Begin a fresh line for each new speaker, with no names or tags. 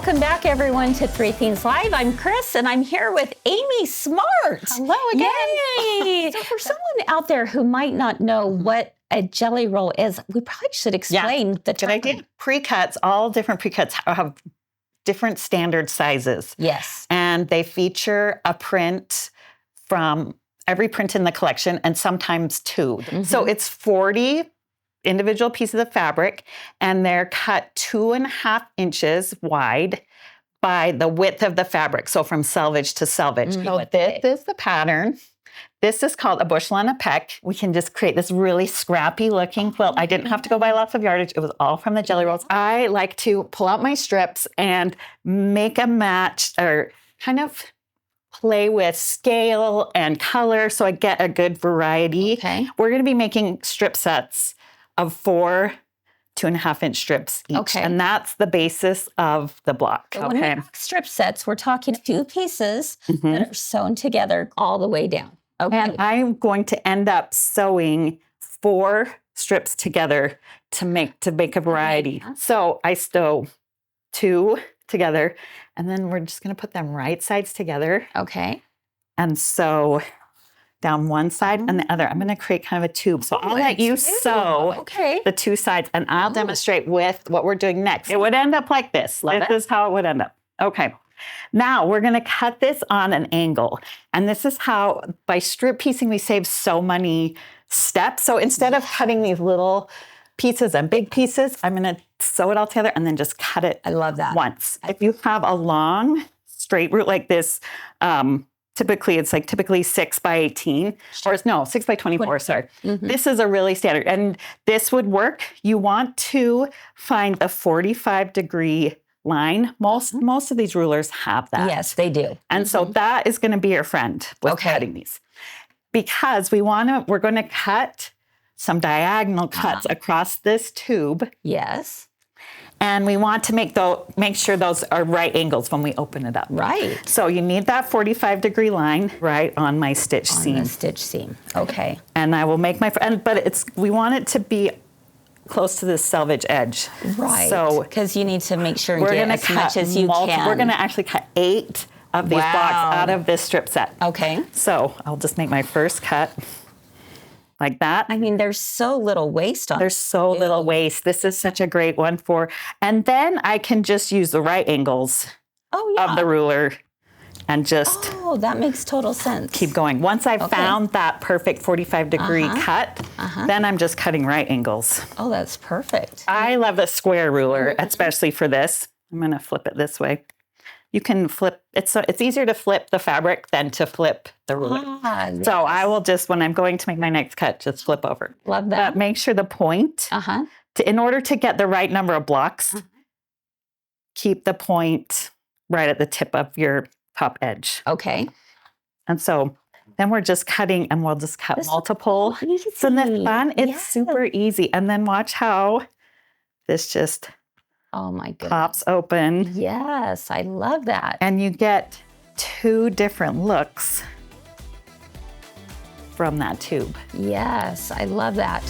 Welcome back, everyone, to Three Things Live. I'm Kris, and I'm here with Amy Smart.
Hello again.
Yay! So for someone out there who might not know what a jelly roll is, we probably should explain the term.
Good idea. Pre-cuts, all different pre-cuts have different standard sizes.
Yes.
And they feature a print from every print in the collection, and sometimes two. So it's 40 individual pieces of fabric, and they're cut 2.5 inches wide by the width of the fabric. So from selvage to selvage. So this is the pattern. This is called a bushel and a peck. We can just create this really scrappy looking quilt. I didn't have to go buy lots of yardage. It was all from the jelly rolls. I like to pull out my strips and make a match, or kind of play with scale and color so I get a good variety.
Okay.
We're going to be making strip sets of 4 2.5-inch strips each.
Okay.
And that's the basis of the block.
So when we make strip sets, we're talking 2 pieces that are sewn together all the way down. Okay.
And I'm going to end up sewing 4 strips together to make a variety. So I sew 2 together, and then we're just going to put them right sides together.
Okay.
And sew down one side and the other. I'm going to create kind of a tube. So I'll let you sew the 2 sides, and I'll demonstrate with what we're doing next. It would end up like this. This is how it would end up. Okay. Now we're going to cut this on an angle. And this is how, by strip piecing, we save so many steps. So instead of cutting these little pieces and big pieces, I'm going to sew it all together and then just cut it.
I love that.
Once. If you have a long straight root like this, typically 6 by 18, or no, 6 by 24, sorry. This is a really standard, and this would work. You want to find the 45-degree line. Most of these rulers have that.
Yes, they do.
And so that is going to be your friend with cutting these. Because we're going to cut some diagonal cuts across this tube.
Yes.
And we want to make sure those are right angles when we open it up.
Right.
So you need that 45-degree line right on my stitch seam.
On the stitch seam. Okay.
And I will make but we want it to be close to the selvage edge.
Right.
So
because you need to make sure and get as much as you can.
We're going to actually cut 8 of these blocks out of this strip set.
Okay.
So I'll just make my first cut. Like that.
I mean, there's so little waste on it.
There's so little waste. This is such a great one and then I can just use the right angles of the ruler and just
that makes total sense.
keep going. Once I've found that perfect 45-degree cut, then I'm just cutting right angles.
Oh, that's perfect.
I love a square ruler, especially for this. I'm going to flip it this way. You can flip, it's easier to flip the fabric than to flip the ruler.
Yes.
So I will just, when I'm going to make my next cut, just flip over.
Love that.
But make sure the point, in order to get the right number of blocks, keep the point right at the tip of your top edge.
Okay.
And so then we're just cutting, and we'll just cut multiple. Isn't that fun? It's super easy. And then watch how this just...
Oh my goodness.
Pops open.
Yes, I love that.
And you get 2 different looks from that tube.
Yes, I love that.